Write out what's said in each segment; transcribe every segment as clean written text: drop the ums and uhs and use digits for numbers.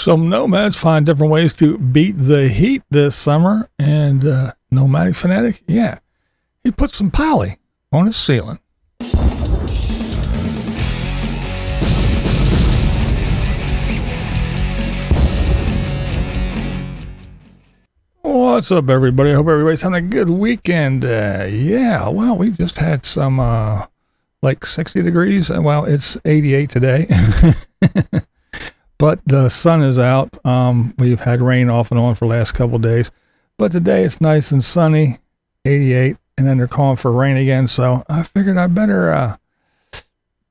Some nomads find different ways to beat the heat this summer, and Nomadic Fanatic, yeah, he put some poly on his ceiling. What's up, everybody? I hope everybody's having a good weekend. Yeah, well, we just had some like 60 degrees. Well, it's 88 today. But the sun is out. We've had rain off and on for the last couple of days. But today it's nice and sunny, 88, and then they're calling for rain again. So I figured I better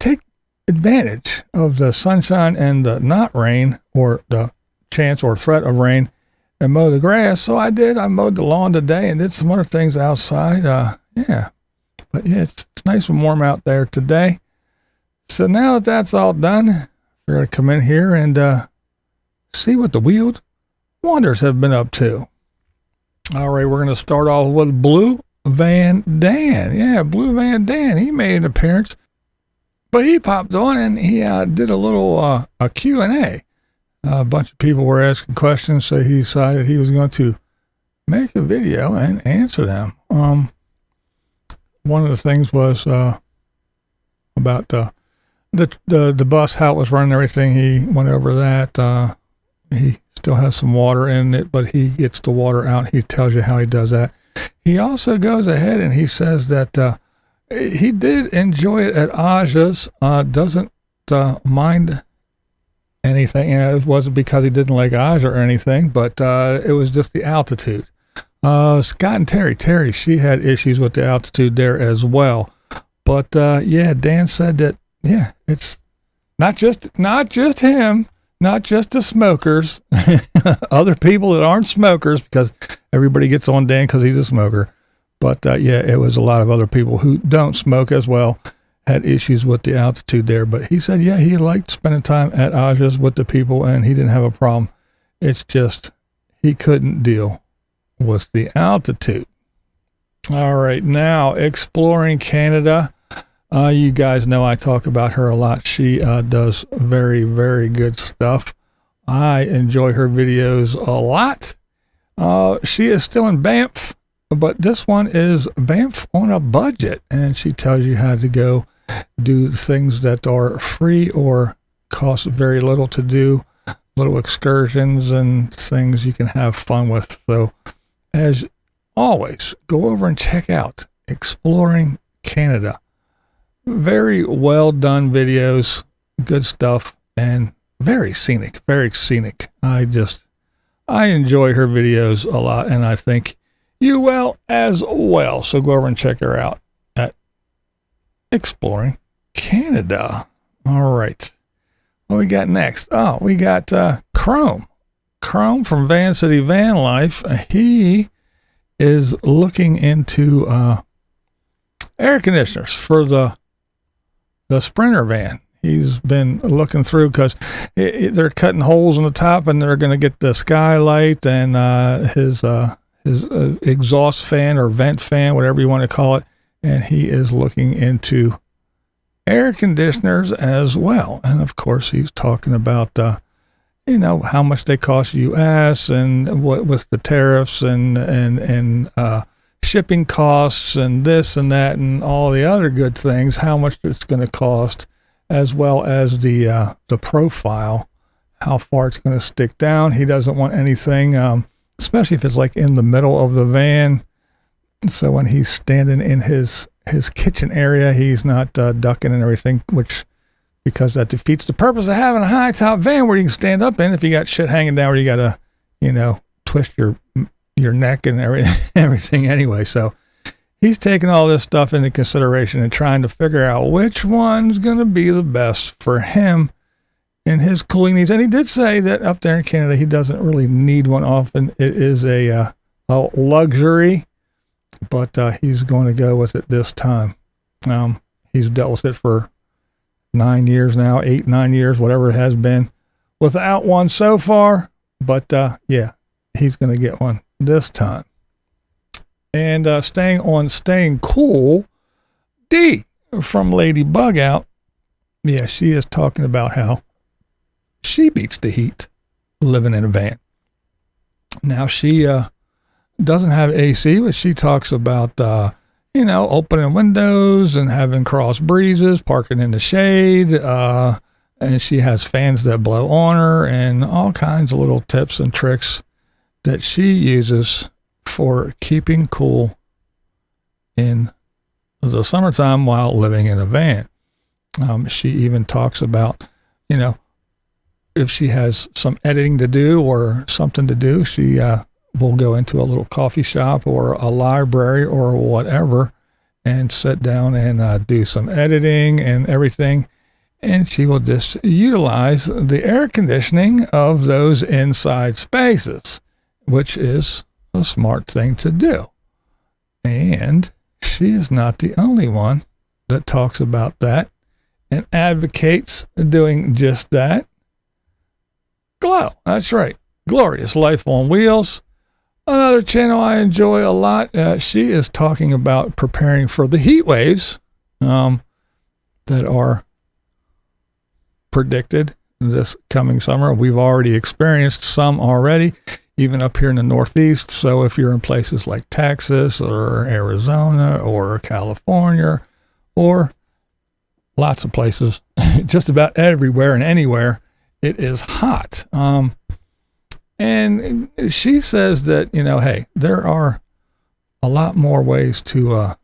take advantage of the sunshine and the not rain, or the chance or threat of rain, and mow the grass. So I did. I mowed the lawn today and did some other things outside. Yeah. But yeah, it's nice and warm out there today. So now that that's all done, we're going to come in here and see what the Wheeled Wanderers have been up to. All right, we're going to start off with Blue Van Dan. Yeah, Blue Van Dan. He made an appearance, but he popped on and he did a little a Q&A. A bunch of people were asking questions, so he decided he was going to make a video and answer them. One of the things was about the bus, how it was running, everything. He went over that. He still has some water in it, but he gets the water out. He tells you how he does that. He also goes ahead and he says that he did enjoy it at Aja's, doesn't mind anything. It wasn't because he didn't like Aja or anything, but it was just the altitude. Scott and Terry, she had issues with the altitude there as well. But yeah, Dan said that, yeah, it's not just him, not just the smokers, other people that aren't smokers, because everybody gets on Dan because he's a smoker. But yeah, it was a lot of other people who don't smoke as well had issues with the altitude there. But he said, yeah, he liked spending time at Aja's with the people and he didn't have a problem. It's just he couldn't deal with the altitude. All right, now Exploring Canada. You guys know I talk about her a lot. She does very, very good stuff. I enjoy her videos a lot. She is still in Banff, but this one is Banff on a budget, and she tells you how to go do things that are free or cost very little to do, little excursions and things you can have fun with. So as always, go over and check out Exploring Canada. Very well done videos, good stuff, and very scenic, very scenic. I enjoy her videos a lot, and I think you will as well. So go over and check her out at Exploring Canada. All right. What we got next? Oh, we got Chrome from Vancity Vanlife. He is looking into air conditioners for the Sprinter van. He's been looking through because they're cutting holes in the top, and they're going to get the skylight and his exhaust fan or vent fan, whatever you want to call it. And he is looking into air conditioners as well. And of course, he's talking about how much they cost US and what with the tariffs and shipping costs and this and that and all the other good things, how much it's going to cost, as well as the profile, how far it's going to stick down. He doesn't want anything, especially if it's like in the middle of the van. So when he's standing in his kitchen area, he's not ducking and everythything, because that defeats the purpose of having a high top van where you can stand up in if you got shit hanging down where you got to, twist your neck and everything anyway. So he's taking all this stuff into consideration and trying to figure out which one's going to be the best for him and his cooling needs. And he did say that up there in Canada, he doesn't really need one often. It is a luxury, but he's going to go with it this time. He's dealt with it for 9 years now, 8-9 years, whatever it has been, without one so far. But yeah, he's going to get one this time. And staying cool, D from Lady Bugout. Yeah, she is talking about how she beats the heat living in a van. Now, she doesn't have AC, but she talks about, opening windows and having cross breezes, parking in the shade, and she has fans that blow on her and all kinds of little tips and tricks that she uses for keeping cool in the summertime while living in a van. She even talks about, if she has some editing to do or something to do, she will go into a little coffee shop or a library or whatever and sit down and do some editing and everything. And she will just utilize the air conditioning of those inside spaces, which is a smart thing to do. And she is not the only one that talks about that and advocates doing just that. Glow, that's right. Glorious Life on Wheels. Another channel I enjoy a lot. She is talking about preparing for the heat waves that are predicted this coming summer. We've already experienced some already, even up here in the Northeast. So if you're in places like Texas or Arizona or California or lots of places, just about everywhere and anywhere, it is hot. And she says that, hey, there are a lot more ways to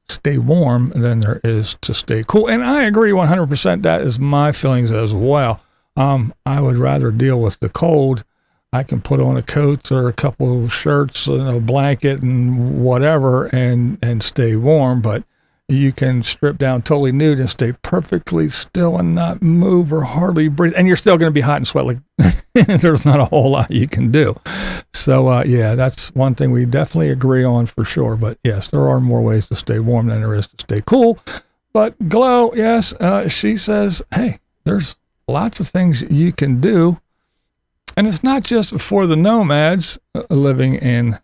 stay warm than there is to stay cool. And I agree 100%. That is my feelings as well. I would rather deal with the cold. I can put on a coat or a couple of shirts and a blanket and whatever and stay warm, but you can strip down totally nude and stay perfectly still and not move or hardly breathe. And you're still going to be hot and sweat. Like there's not a whole lot you can do. So, that's one thing we definitely agree on for sure. But yes, there are more ways to stay warm than there is to stay cool. But Glow, yes, she says, hey, there's lots of things you can do. And it's not just for the nomads living in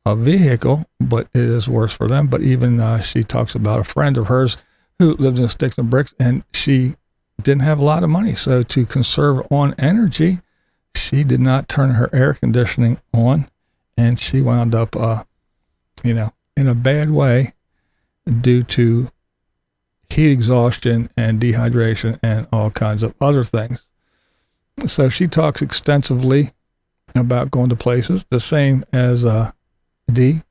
a vehicle, but it is worse for them. But even she talks about a friend of hers who lived in sticks and bricks, and she didn't have a lot of money. So to conserve on energy, she did not turn her air conditioning on, and she wound up, in a bad way due to heat exhaustion and dehydration and all kinds of other things. So she talks extensively about going to places, the same as D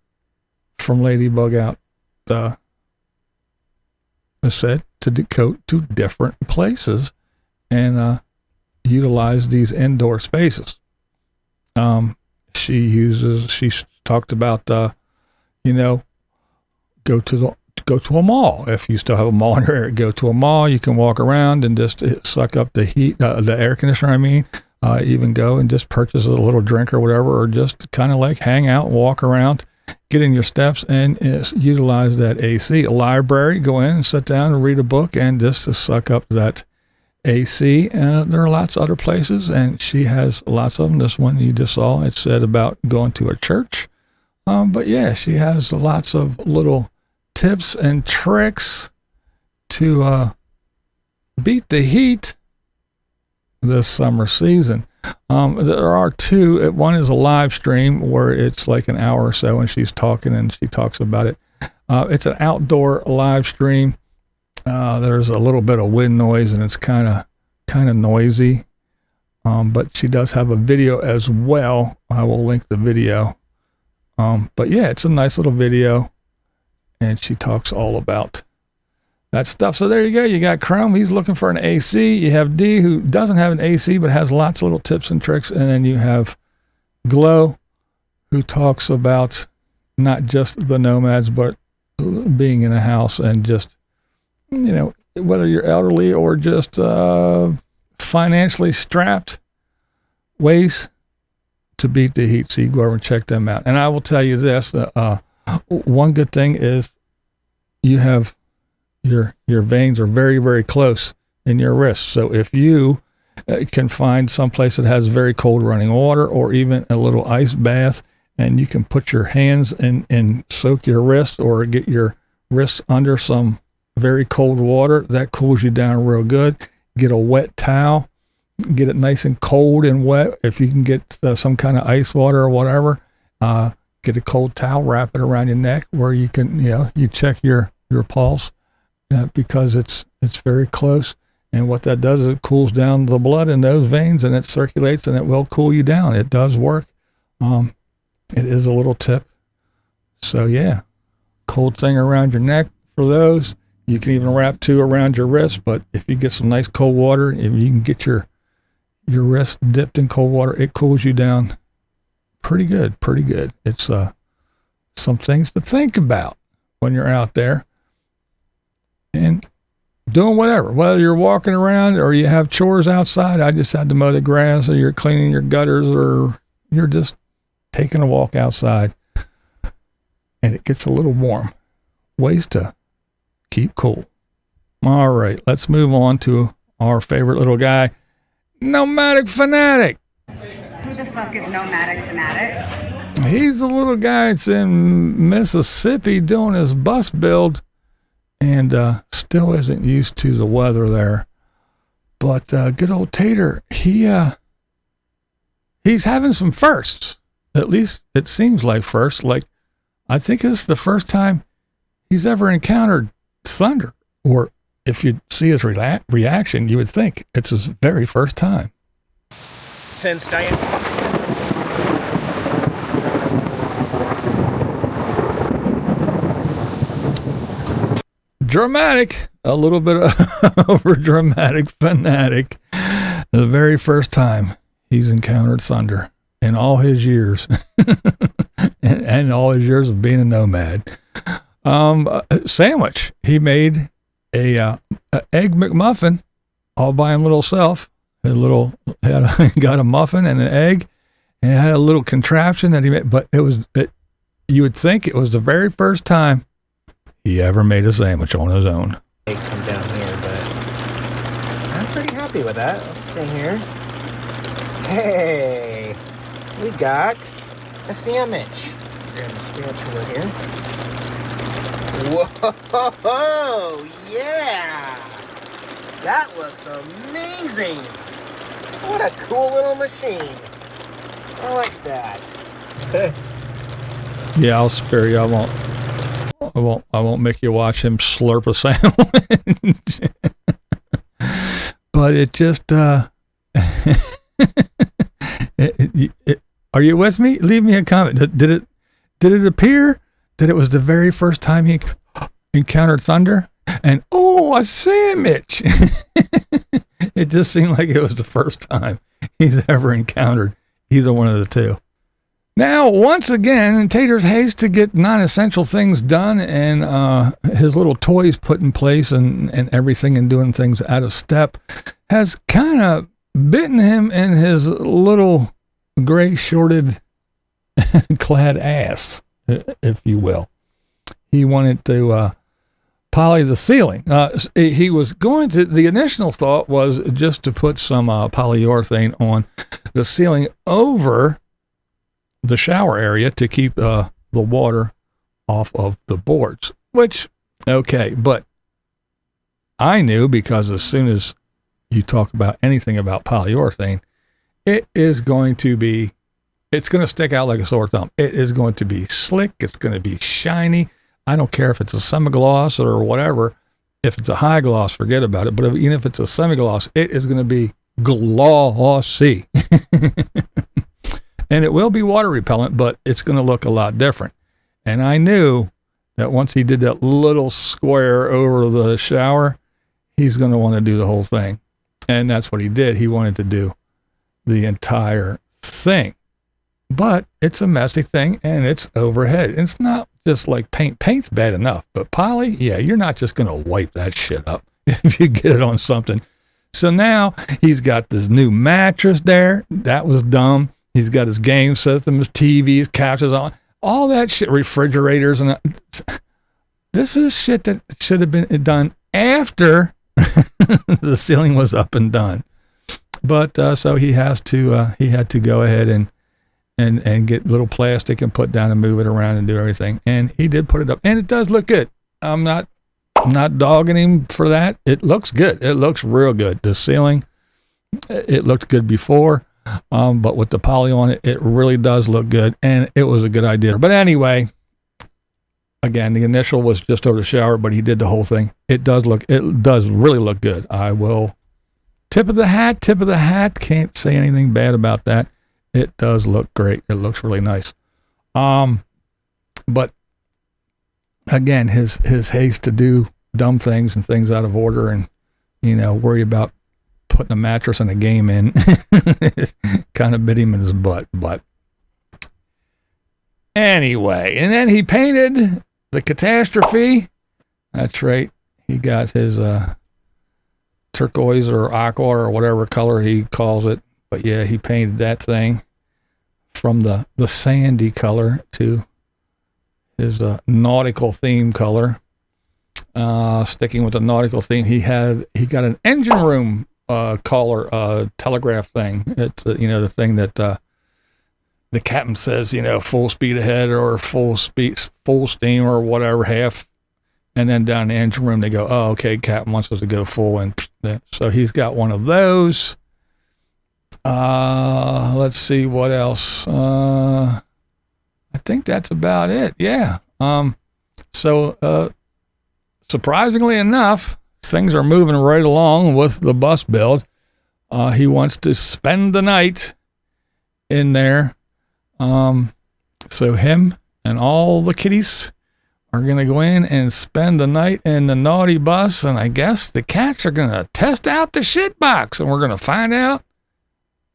from Lady Bugout said, to go to different places and utilize these indoor spaces. She talked about go to a mall. If you still have a mall in your area, go to a mall. You can walk around and just suck up the heat, the air conditioner. Even go and just purchase a little drink or whatever, or just kind of like hang out, walk around, get in your steps and utilize that AC. A library, go in and sit down and read a book and just to suck up that AC. There are lots of other places, and she has lots of them. This one you just saw, it said about going to a church. But yeah, she has lots of little tips and tricks to beat the heat this summer season. There are two. One is a live stream where it's like an hour or so and she's talking and she talks about it. It's an outdoor live stream. There's a little bit of wind noise and it's kind of noisy. But she does have a video as well. I will link the video. But yeah, it's a nice little video and she talks all about that stuff. So there you go. You got Chrome. He's looking for an AC. You have D, who doesn't have an AC, but has lots of little tips and tricks. And then you have Glow, who talks about not just the nomads, but being in a house and just, whether you're elderly or just financially strapped, ways to beat the heat. So you go over and check them out. And I will tell you this, one good thing is you have your veins are very, very close in your wrists. So if you can find someplace that has very cold running water or even a little ice bath, and you can put your hands and soak your wrist or get your wrists under some very cold water, that cools you down real good. Get a wet towel get it nice and cold and wet. If you can get some kind of ice water or whatever, get a cold towel, wrap it around your neck where you can, you check your pulse because it's very close. And what that does is it cools down the blood in those veins and it circulates and it will cool you down. It does work. It is a little tip. So yeah, cold thing around your neck for those. You can even wrap 2 around your wrist, but if you get some nice cold water, if you can get your wrist dipped in cold water, it cools you down pretty good. It's some things to think about when you're out there and doing whatever, whether you're walking around or you have chores outside. I just had to mow the grass, or you're cleaning your gutters, or you're just taking a walk outside and it gets a little warm. Ways to keep cool. All right, let's move on to our favorite little guy, Nomadic Fanatic. Who the fuck is Nomadic Fanatic? He's a little guy that's in Mississippi doing his bus build and still isn't used to the weather there. But good old Tater, he's having some firsts. At least it seems like first. Like, I think it's the first time he's ever encountered thunder. Or if you see his reaction, you would think it's his very first time. Since Diane. Dramatic, a little bit of over dramatic Fanatic. The very first time he's encountered thunder in all his years, and all his years of being a nomad. Sandwich. He made a egg McMuffin all by his little self. Got a muffin and an egg, and it had a little contraption that he made. But you would think it was the very first time he ever made a sandwich on his own. They come down here, but I'm pretty happy with that. Let's see here. Hey, we got a sandwich. Grab the spatula here. Whoa, yeah! That looks amazing! What a cool little machine. I like that. Okay. Yeah, I'll spare you. I won't make you watch him slurp a sandwich. But it just are you with me? Leave me a comment. Did it appear that it was the very first time he encountered thunder? And a sandwich. It just seemed like it was the first time he's ever encountered either one of the two. Now, once again, in Tater's haste to get non-essential things done and his little toys put in place and everything and doing things out of step has kind of bitten him in his little gray shorted clad ass, if you will. He wanted to poly the ceiling. He was going to, the initial thought was just to put some polyurethane on the ceiling over the shower area to keep the water off of the boards, which, okay, but I knew, because as soon as you talk about anything about polyurethane, it's going to stick out like a sore thumb. It is going to be slick. It's going to be shiny. I don't care if it's a semi-gloss or whatever. If it's a high gloss, forget about it. But even if it's a semi-gloss, it is going to be glossy. And it will be water repellent, but it's going to look a lot different. And I knew that once he did that little square over the shower, he's going to want to do the whole thing. And that's what he did. He wanted to do the entire thing. But it's a messy thing, and it's overhead. It's not just like paint. Paint's bad enough, but poly, yeah, you're not just going to wipe that shit up if you get it on something. So now he's got this new mattress there. That was dumb. He's got his game system, his TV, his couches, all that shit, refrigerators. And this is shit that should have been done after the ceiling was up and done. But so he had to go ahead and get little plastic and put down and move it around and do everything. And he did put it up, and it does look good. I'm not dogging him for that. It looks good. It looks real good. The ceiling It looked good before, but with the poly on it, it really does look good, and it was a good idea. But anyway, again, the initial was just over the shower, but he did the whole thing. It does really look good. I will tip of the hat. Can't say anything bad about that. It does look great. It looks really nice. But again, his haste to do dumb things and things out of order, and worry about putting a mattress and a game in kind of bit him in his butt. But anyway, and then he painted the catastrophe. That's right. He got his turquoise or aqua or whatever color he calls it. But yeah, he painted that thing from the sandy color to his nautical theme color. Sticking with the nautical theme, he got an engine room collar telegraph thing. It's the thing that the captain says, full speed ahead or full steam or whatever, half, and then down the engine room they go, oh, okay, captain wants us to go full, and so he's got one of those. Let's see what else. I think that's about it. Yeah. So surprisingly enough, things are moving right along with the bus build. He wants to spend the night in there. So him and all the kiddies are going to go in and spend the night in the naughty bus. And I guess the cats are going to test out the shit box, and we're going to find out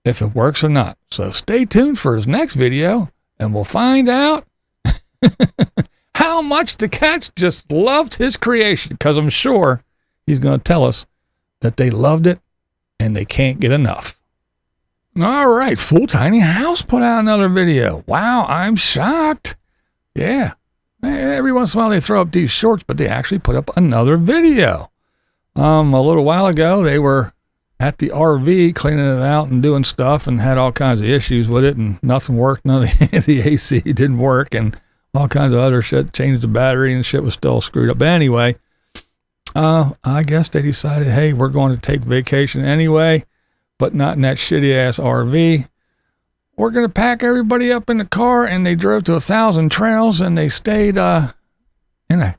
if it works or not. So stay tuned for his next video, and we'll find out how much the cats just loved his creation, because I'm sure he's going to tell us that they loved it and they can't get enough. All right, FullTinyHouse put out another video. Wow, I'm shocked. Yeah, every once in a while they throw up these shorts, but they actually put up another video. A little while ago, they were at the RV cleaning it out and doing stuff and had all kinds of issues with it, and nothing worked. None of the AC didn't work, and all kinds of other shit. Changed the battery and shit was still screwed up. But anyway, I guess they decided, hey, we're going to take vacation anyway, but not in that shitty ass RV. We're going to pack everybody up in the car, and they drove to 1,000 Trails, and they stayed in a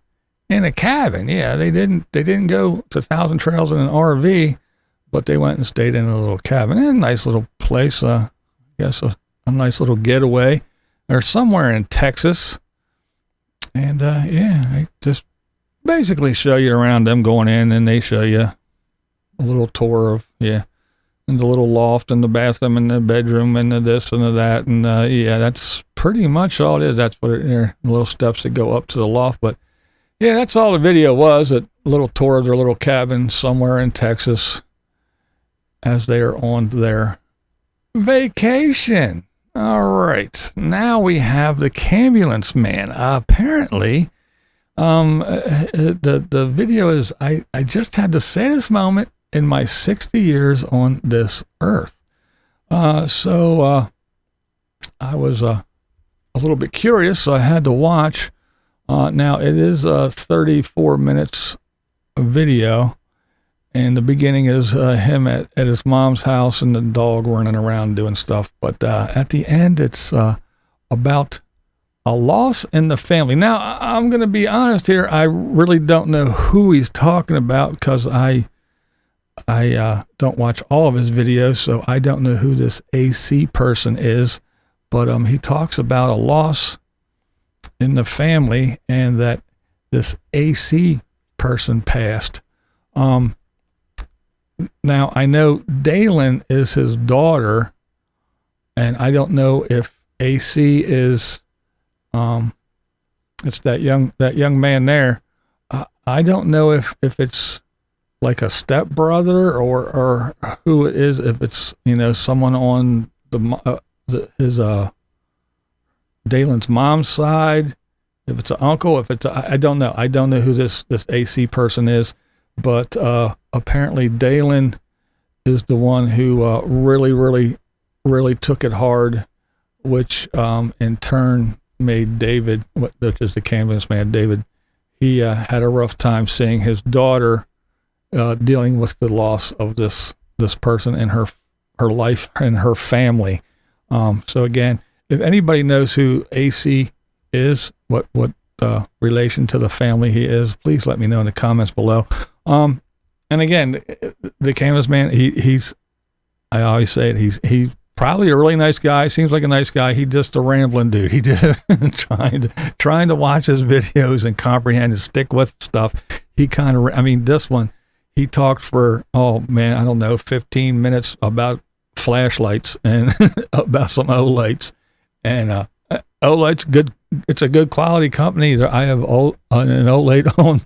cabin. Yeah, they didn't go to 1,000 Trails in an RV, but they went and stayed in a little cabin. And a nice little place. I guess a nice little getaway. They're somewhere in Texas. And I just basically show you around them going in, and they show you a little tour of, and the little loft and the bathroom and the bedroom and the this and the that. And that's pretty much all it is. That's what the little steps that go up to the loft. But yeah, that's all the video was, a little tour of their little cabin somewhere in Texas as they are on their vacation. All right, now we have the Campulance Man. Apparently, the video is, I just had the saddest moment in my 60 years on this earth. So I was a little bit curious, so I had to watch. Now, it is 34 minutes of video. And the beginning is him at his mom's house and the dog running around doing stuff. But at the end, it's about a loss in the family. Now, I'm going to be honest here. I really don't know who he's talking about, because I don't watch all of his videos, so I don't know who this AC person is. But he talks about a loss in the family, and that this AC person passed. Now, I know Dalen is his daughter, and I don't know if AC is, it's that young man there. I don't know if it's like a stepbrother or who it is, if it's, someone on his Dalen's mom's side, if it's an uncle, if it's I don't know. I don't know who this AC person is. But apparently Dalen is the one who really, really, really took it hard, which in turn made David, which is the Campulance Man, David, he had a rough time seeing his daughter dealing with the loss of this this person and her life and her family. So again, if anybody knows who AC is, what relation to the family he is, please let me know in the comments below. And again, the Campulance Man, he's, I always say it, he's probably a really nice guy. Seems like a nice guy. He's just a rambling dude. He just trying to watch his videos and comprehend and stick with stuff. He kind of, I mean, this one, he talked for, oh man, I don't know, 15 minutes about flashlights and about some O-lights. And O-lights, good. It's a good quality company. I have an O-light on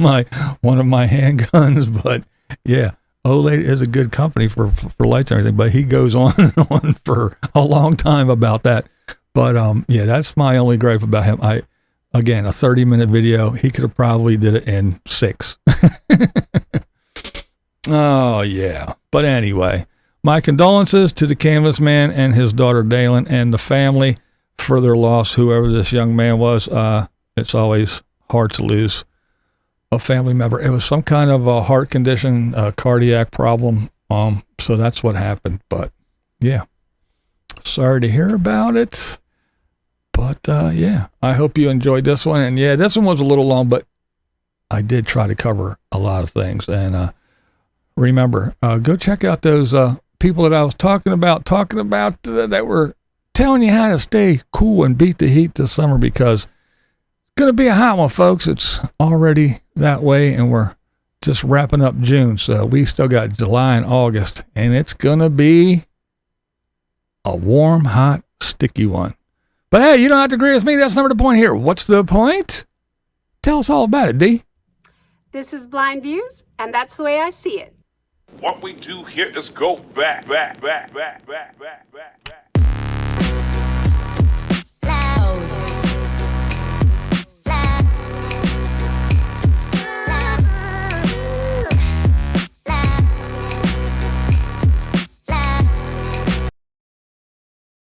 one of my handguns, but yeah, O-light is a good company for lights and everything. But he goes on and on for a long time about that. But yeah, that's my only gripe about him. Again, a 30-minute video, he could have probably did it in 6. Oh yeah. But anyway, my condolences to the Campulance Man and his daughter Dalen and the family for their loss, whoever this young man was. It's always hard to lose a family member. It was some kind of a heart condition, a cardiac problem. So that's what happened. But yeah, sorry to hear about it. But yeah, I hope you enjoyed this one. And yeah, this one was a little long, but I did try to cover a lot of things. And remember, go check out those people that I was talking about that were telling you how to stay cool and beat the heat this summer, because it's going to be a hot one, folks. It's already that way, and we're just wrapping up June. So we still got July and August, and it's going to be a warm, hot, sticky one. But hey, you don't have to agree with me. That's never the point here. What's the point? Tell us all about it, D. This is Blind Views, and that's the way I see it. What we do here is go back.